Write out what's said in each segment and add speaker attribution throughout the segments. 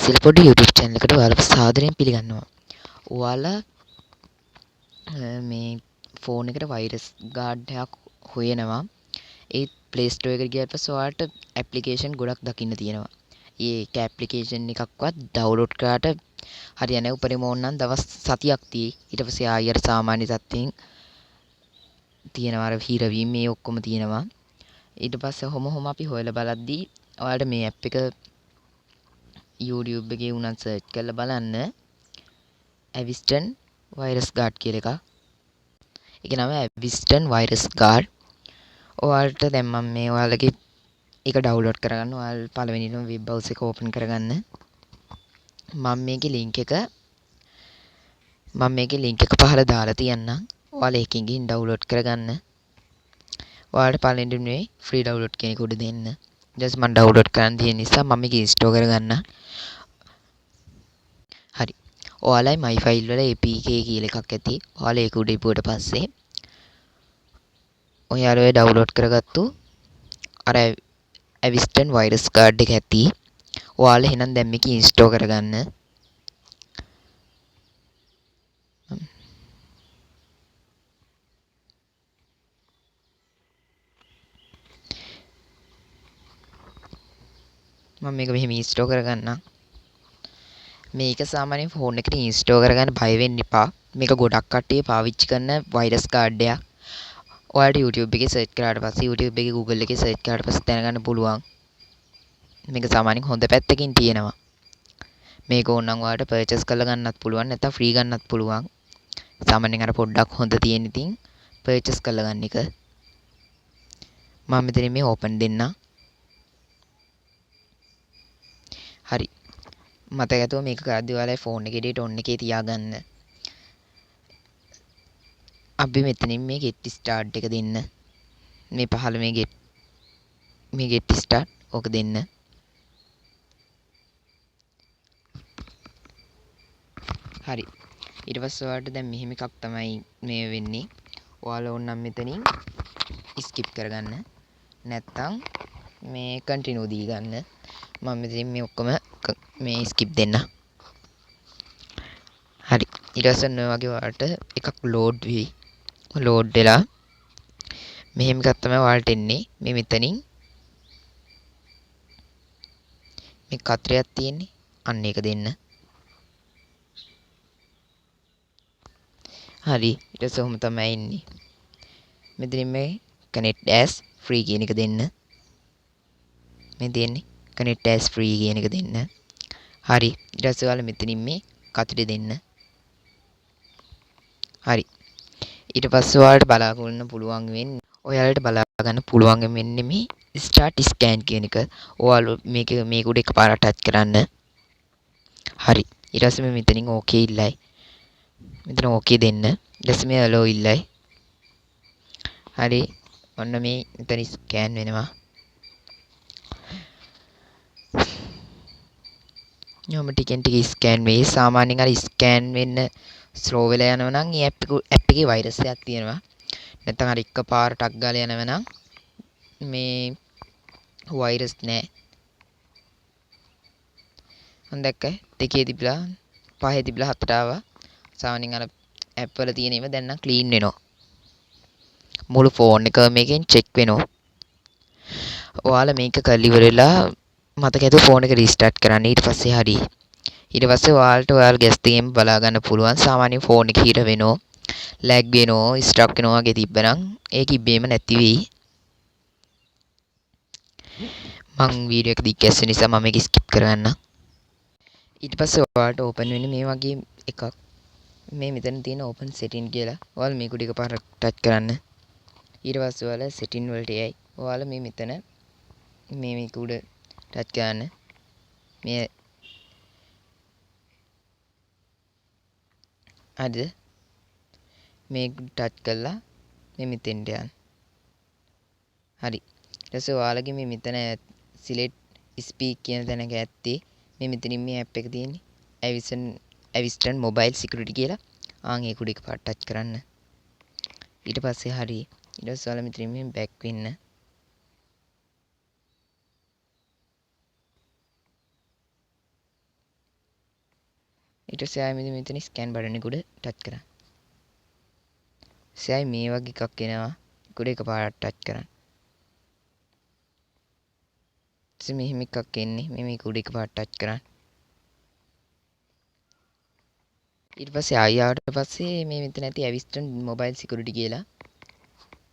Speaker 1: සිලපොඩි YouTube channel එකට ඔයාලව සාදරයෙන් පිළිගන්නවා. ඔයාලා මේ ෆෝන් එකට වෛරස් ගාඩ් එකක් හොයනවා. ඒ Play Store එකට ගියාට පස්සේ ඔයාලට ඇප්ලිකේෂන් ගොඩක් දකින්න තියෙනවා. ඒක ඇප්ලිකේෂන් එකක්වත් ඩවුන්ලෝඩ් කරාට හරියන්නේ නැහැ. උපරිම ඕනනම් දවස් සතියක් තියෙයි. ඊට පස්සේ ආයෙත් සාමාන්‍ය තත්ත්වයෙන් තියෙනවා. අර හිරවීම මේ ඔක්කොම තියෙනවා. ඊට පස්සේ කොහොම අපි හොයලා බලද්දී ඔයාලට මේ ඇප් එක YouTube එකේ උනත් සර්ච් කරලා බලන්න ඇවිස්ටන් වෛරස් ගාඩ් කියලා එකක්. ඒකේ නම ඇවිස්ටන් වෛරස් ගාඩ්. ඔයාලට දැන් මම මේ ඔයාලගේ ඒක ඩවුන්ලෝඩ් කරගන්න. ඔයාලා පළවෙනිම වෙබ් බ්‍රවුසර් එක ඕපන් කරගන්න. මම මේකේ ලින්ක් එක පහළ දාලා තියන්නම්. ඔයාලා ඒකෙන් ගිහින් ඩවුන්ලෝඩ් කරගන්න. ඔයාලට පළවෙනිම ෆ්‍රී ඩවුන්ලෝඩ් කියන එක උඩ දෙන්න. ජස්ට් මම ඩවුන්ලෝඩ් කරන්න තියෙන නිසා මම මේක ඉන්ස්ටෝල් කරගන්න. හරි. ඔයාලයි my file වල APK කියලා එකක් ඇති. ඔයාලා ඒක උඩ ඉපුවට පස්සේ ඔයාලා ඩවුන්ලෝඩ් කරගත්තු අර ඇවිස්ටන් වෛරස් ගාඩ් එක ඇති. ඔයාලා එහෙනම් දැන් මේක ඉන්ස්ටෝල් කරගන්න. මම මේක මෙහෙම ඉන්ස්ටෝල් කරගන්නම්. මේක සාමාන්‍යයෙන් ෆෝන් එකට ඉන්ස්ටෝල් කරගන්න බය වෙන්න එපා. මේක ගොඩක් කට්ටිය පාවිච්චි කරන වෛරස් ගාඩ් එකක්. ඔයාලට YouTube එකේ සර්ච් කරාට පස්සේ YouTube එකේ Google එකේ සර්ච් කරාට පස්සේ දැනගන්න පුළුවන්. මේක සාමාන්‍යයෙන් හොඳ පැත්තකින් තියෙනවා. මේක ඕනනම් ඔයාලට පර්චේස් කරලා ගන්නත් පුළුවන් නැත්නම් ෆ්‍රී ගන්නත් පුළුවන්. සාමාන්‍යයෙන් අර පොඩ්ඩක් හොඳ තියෙන ඉතින් පර්චේස් කරලා ගන්න එක. මම මෙතන මේ ඕපන් දෙන්න. හරි. මතක ඇතුව මේක කරද්දී ඔයාලා ෆෝන් එකේ ඩේටා ඔන් එකේ තියාගන්න. අපි මෙතනින් මේ get start එක දෙන්න. මේ පහළ මේ get start ඕක දෙන්න. හරි. ඊට පස්සේ ඔයාලට දැන් මෙහෙම එකක් තමයි මේ වෙන්නේ. ඔයාලා ඕනනම් මෙතනින් skip කරගන්න. නැත්තම් මේ continue දී ගන්න. මම මෙතනින් මේ ඔක්කොම මේ skip දෙන්න. හරි. ඊට පස්සේ ඔය වගේ ඔයාලට එකක් load වෙයි. load වෙලා මෙහෙම එකක් තමයි ඔයාලට එන්නේ. මේ මෙතනින් මේ කතරයක් තියෙන්නේ. අන්න ඒක දෙන්න. හරි. ඊට පස්සේ ඔහොම තමයි එන්නේ. මෙතනින් මේ connect as free කියන එක දෙන්න. මේ දෙන්නේ connect as free කියන එක දෙන්න. හරි. ඊට පස්සේ ඔයාලා මෙතනින් මේ කතරේ දෙන්න. හරි. ඊට පස්සේ ඔයාලට බලා ගන්න පුළුවන් වෙන්නේ මේ start scan කියන එක. ඔයාලා මේක උඩ එකපාරට ටච් කරන්න. හරි. ඊට පස්සේ මේ මෙතනින් okay ඉල්ලයි. මෙතන okay දෙන්න. ඊට පස්සේ මේ allow ඉල්ලයි. හරි. ඔන්න මේ මෙතන ස්කෑන් වෙනවා. යොම ටිකෙන් ටික ස්කෑන් වෙයි. සාමාන්‍යයෙන් අර ස්කෑන් වෙන්න ස්ලෝ වෙලා යනවා නම් ඒ ඇප් එකේ වෛරස් එකක් තියෙනවා. නැත්නම් අර එකපාරට ටක් ගාලා යනවා නම් මේ වෛරස් නෑ. මම දැක්කේ 2 තිබිලා 5 තිබිලා 7ට ආවා. සාමාන්‍යයෙන් අර ඇප් වල තියෙන ඒවා දැන් නම් ක්ලීන් වෙනවා. මුළු ෆෝන් එක මේකෙන් චෙක් වෙනවා. ඔයාලා මේක කරලි ඉවරලා මතක ඇතුව ෆෝන් එක රීස්ටාර්ට් කරන්න. ඊට පස්සේ හරි. ඊට පස්සේ ඔයාලා ගැස් ගේම් බලා ගන්න පුළුවන්. සාමාන්‍ය ෆෝන් එක හිර වෙනවා, ලැග් වෙනවා, ස්ට්‍රක් වෙනවා වගේ තිබ්බනම් ඒක ඉබේම නැති වෙයි. මං වීඩියෝ එක දිග්ගැස්ස නිසා මම මේක ස්කිප් කරගන්නම්. ඊට පස්සේ ඔයාලට ඕපන් වෙන්නේ මේ වගේ එකක්. මේ මෙතන තියෙන ඕපන් සෙටින් කියලා. ඔයාලා මේක ටික පාරක් ටච් කරන්න. ඊට පස්සේ ඔයාලා සෙටින් වලට යයි. ඔයාලා මේ මෙතන මේක උඩ ටච් කරන්න. මේ හරිද? මේක ටච් කරලා මේ මෙතෙන්ට යන්න. හරි. ඊට පස්සේ ඔයාලගේ මේ මෙතන select speak කියන තැනක ඇත්තේ මේ මෙතනින් මේ ඇප් එක තියෙන්නේ. ඇවිස්ටන් මොබයිල් සිකියුරිටි කියලා. ආන් ඒක උඩ එකපාරට ටච් කරන්න. ඊට පස්සේ හරි. ඊට පස්සේ ඔයාලා මෙතනින් මේ බෑක් වෙන්න. ඊට පස්සේ ආයෙ මෙතන ස්කෑන් බටන් එක උඩ ටච් කරන්න. ඊට මේ වගේ එකක් එනවා. ඒක උඩ එකපාරට ටච් කරන්න. ඊට මෙහෙම එකක් එන්නේ. මේක උඩ එකපාරට ටච් කරන්න. ඊට පස්සේ ආයෙ ආවට පස්සේ මේ මෙතන ඇති ඇවිස්ටන් මොබයිල් සිකියුරිටි කියලා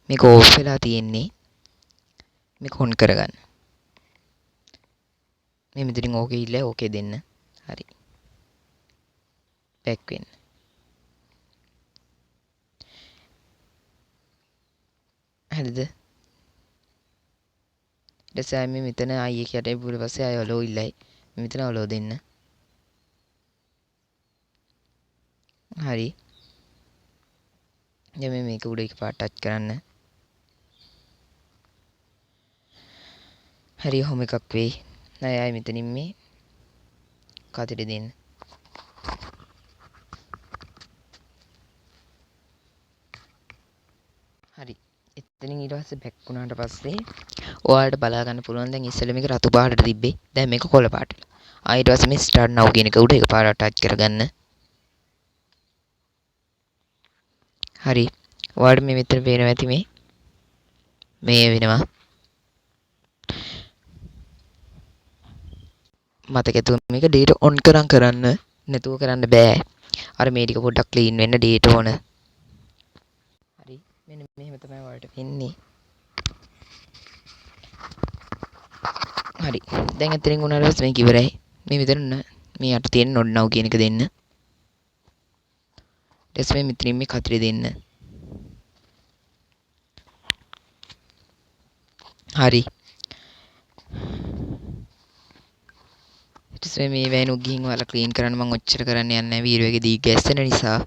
Speaker 1: මේක ඕෆ් වෙලා තියෙන්නේ. මේක ඔන් කරගන්න. මේ මෙතනින් ඕකේ ඉල්ලලා ඕකේ දෙන්න. හරි. බෑක් වෙන්න. හරිද? ඊට පස්සේ මේ මෙතන ආයෙ යට ඉපුවට පස්සේ ආයෙ ඔලෝ ඉල්ලයි. මේ මෙතන ඔලෝ දෙන්න. හරි. දැන් මේක උඩ එකපාරට ටච් කරන්න. හරි ඔහොම එකක් වෙයි. ආයෙ මෙතනින් මේ කතට දෙන්න. හරි. එතනින් ඊට පස්සේ බැක් වුණාට පස්සේ ඔයාලට බලා ගන්න පුළුවන් දැන් ඉස්සෙල්ලා මේක රතු පාටට තිබ්බේ. දැන් මේක කොළ පාට. ඊට පස්සේ මේ ස්ටාර්ට් නව් කියන එක උඩ එකපාරට ටච් කරගන්න. හරි. ඔයාලට මේ මෙතන පේනවා ඇති මේ වෙනවා. මතක ඇතුව මේක ඩේටා ඔන් කරන්න නැතුව කරන්න බෑ. අර මේ ටික පොඩ්ඩක් ක්ලීන් වෙන්න ඩේටා ඕන. හරි. මෙන්න මෙහෙම තමයි ඔයාලට වෙන්නේ. හරි. දැන් එතනින් උනාට පස්සේ මේක ඉවරයි. මේ මෙතන මේ යට තියෙන node now කියන එක දෙන්න. ඊට පස්සේ මෙතනින් මේ කතරේ දෙන්න. හරි. ඊට පස්සේ මේ වෑනුක් ගිහින් ඔයාලා ක්ලීන් කරන්න මම ඔච්චර කරන්න යන්නේ නැහැ වීඩියෝ එකේ දී ගැස්සෙන නිසා.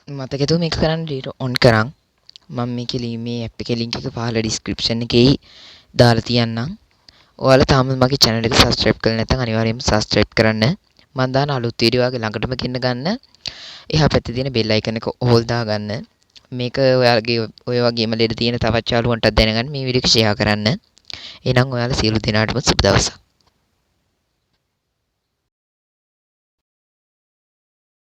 Speaker 1: මතකද මේක කරන්න ඩේටා ඔන් කරන් මම මේකේ මේ ඇප් එකේ link එක පහළ description එකේ දාලා තියන්නම්. ඔයාලා තාම මගේ channel එක subscribe කරලා නැත්නම් අනිවාර්යයෙන්ම subscribe කරන්න. මම දාන අලුත් වීඩියෝ වගේ ළඟටම ගෙන්න ගන්න. එහා පැත්තේ තියෙන bell icon එක all දාගන්න. මේක ඔයාලගේ ඔය වගේම ලෙඩ තියෙන තවත් යාළුවන්ටත් දැනගන්න මේ වීඩියෝ එක share කරන්න. එහෙනම් ඔයාලා සියලු දෙනාටම සුබ දවසක්.